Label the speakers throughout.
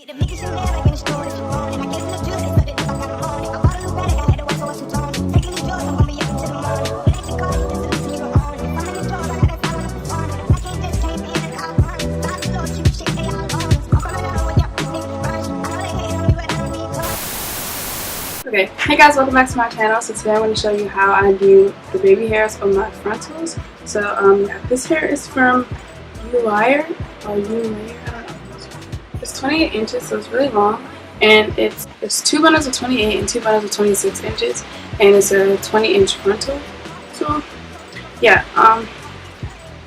Speaker 1: Okay, hey guys, welcome back to my channel. So today I'm going to show you how I do the baby hairs on my frontals. So this hair is from Eullair, or Eullair, I don't know. It's 28 inches, so it's really long, and it's 2 bundles of 28 and 2 bundles of 26 inches, and it's a 20-inch frontal. So yeah, I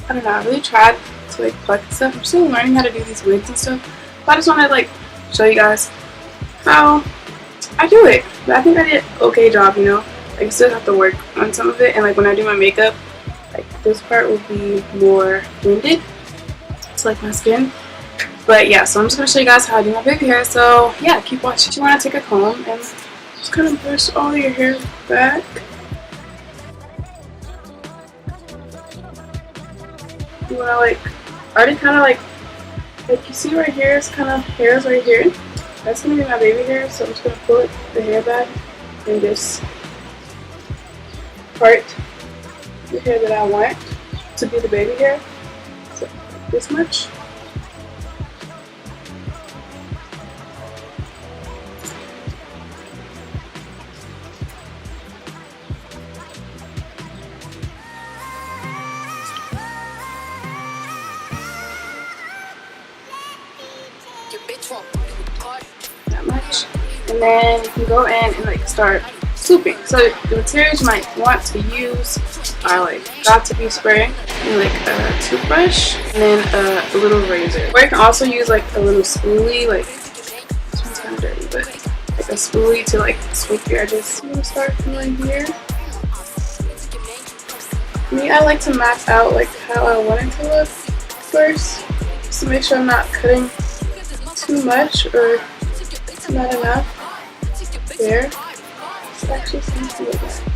Speaker 1: don't know, I really tried to like pluck and stuff. I'm still learning how to do these wigs and stuff, but I just want to like show you guys how I do it. But I think I did an okay job, you know. Like, I still have to work on some of it, and like when I do my makeup, like this part will be more blended to like my skin. But yeah, so I'm just gonna show you guys how I do my baby hair. So yeah, keep watching. You want to take a comb and just kind of brush all your hair back. You wanna like already kind of like you see right here, it's kind of hairs right here. That's gonna be my baby hair, so I'm just gonna pull the hair back and just part the hair that I want to be the baby hair. So this much. That much. And then you can go in and like start swooping. So the materials you might want to use are like got to be spray and like a toothbrush and then a little razor. Or you can also use like a little spoolie, like this one's kind of dirty, but like a spoolie to like sweep your edges. I'm gonna start from right here. Me, I like to map out like how I want it to look first, just to make sure I'm not cutting too much or not enough there. It's actually seems to look like that.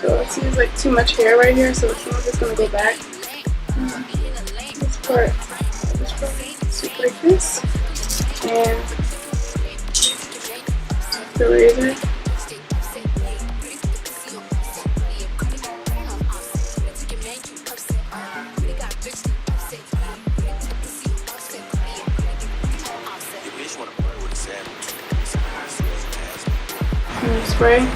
Speaker 1: So it seems like too much hair right here, so it's just gonna go back. This part, swoop like this, and the razor. And spray.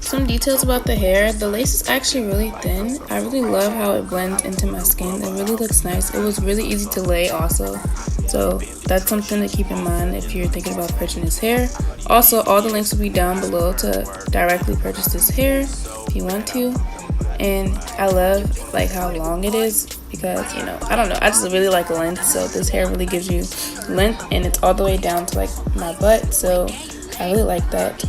Speaker 1: Some details about the hair. The lace is actually really thin. I really love how it blends into my skin. It really looks nice. It was really easy to lay also. So that's something to keep in mind if you're thinking about purchasing this hair. Also, all the links will be down below to directly purchase this hair if you want to. And I love like how long it is because, you know, I don't know, I just really like length. So this hair really gives you length, and it's all the way down to like my butt. So I really like that.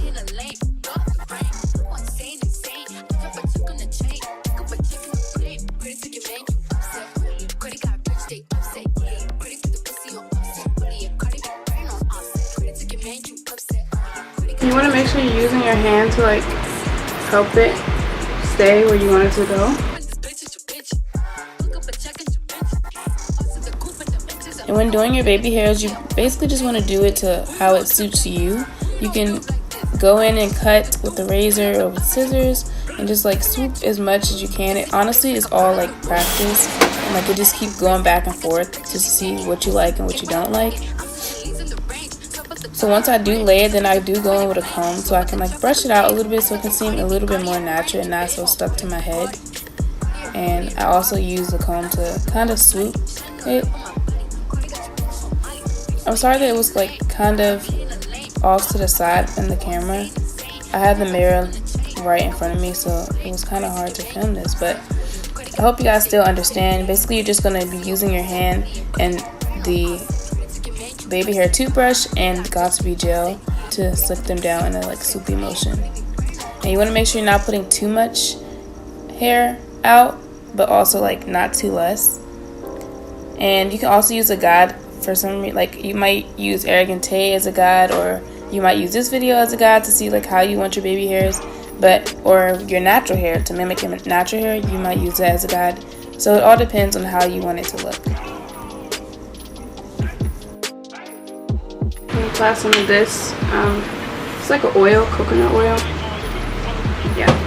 Speaker 1: You want to make sure you're using your hand to like help it stay where you want it to go. And when doing your baby hairs, you basically just want to do it to how it suits you. You can go in and cut with the razor or with scissors and just like swoop as much as you can. It honestly is all like practice, and like you just keep going back and forth just to see what you like and what you don't like. So once I do lay it, then I do go in with a comb so I can like brush it out a little bit so it can seem a little bit more natural and not so stuck to my head. And I also use the comb to kind of swoop it. I'm sorry that it was like kind of off to the side in the camera. I had the mirror right in front of me, so it was kind of hard to film this, but I hope you guys still understand. Basically, you're just going to be using your hand and the baby hair toothbrush and Got2b gel to slick them down in a like soupy motion. And you want to make sure you're not putting too much hair out, but also like not too less. And you can also use a guide for some reason. Like you might use Arrogante as a guide, or you might use this video as a guide to see like how you want your baby hairs, or your natural hair to mimic your natural hair. You might use that as a guide. So it all depends on how you want it to look. Apply some of this. It's like an oil, coconut oil. Yeah.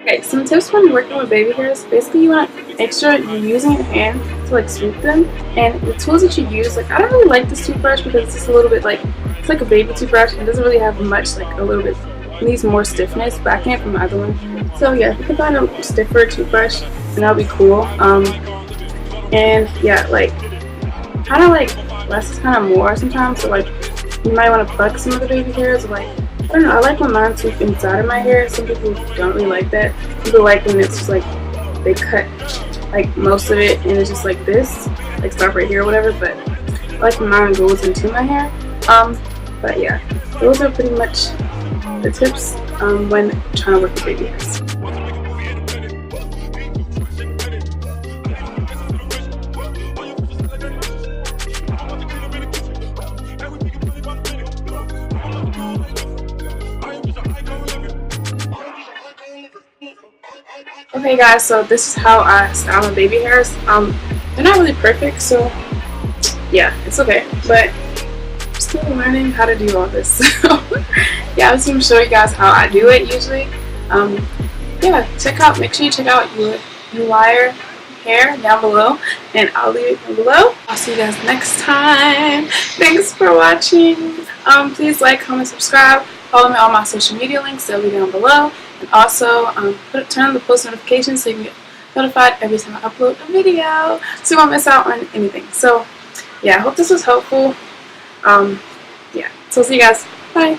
Speaker 1: Okay, some tips when working with baby hairs. Basically, you want to make sure you're using your hand to like swoop them, and the tools that you use, like I don't really like this toothbrush because it's just a little bit like, it's like a baby toothbrush. It doesn't really have much, like a little bit, it needs more stiffness, but I can't from the other one. So yeah, if you can find a stiffer toothbrush, then that'll be cool. And yeah, like kind of like less is kind of more sometimes. So like you might want to pluck some of the baby hairs, or like I don't know, I like when mine swoop inside of my hair. Some people don't really like that. People like when it's just like they cut like most of it and it's just like this, like stop right here or whatever, but I like when mine goes into my hair. But yeah, those are pretty much the tips when trying to work with baby hairs. Okay guys, so this is how I style my baby hairs. They're not really perfect, so yeah, it's okay, but I'm still learning how to do all this. So yeah, I was going to show you guys how I do it usually. Yeah, make sure you check out Eullair Hair down below, and I'll leave it down below. I'll see you guys next time. Thanks for watching. Please like, comment, subscribe, follow me on my social media links, they'll be down below. And also, turn on the post notifications so you can get notified every time I upload a video, so you won't miss out on anything. So, yeah, I hope this was helpful. Yeah, so see you guys. Bye.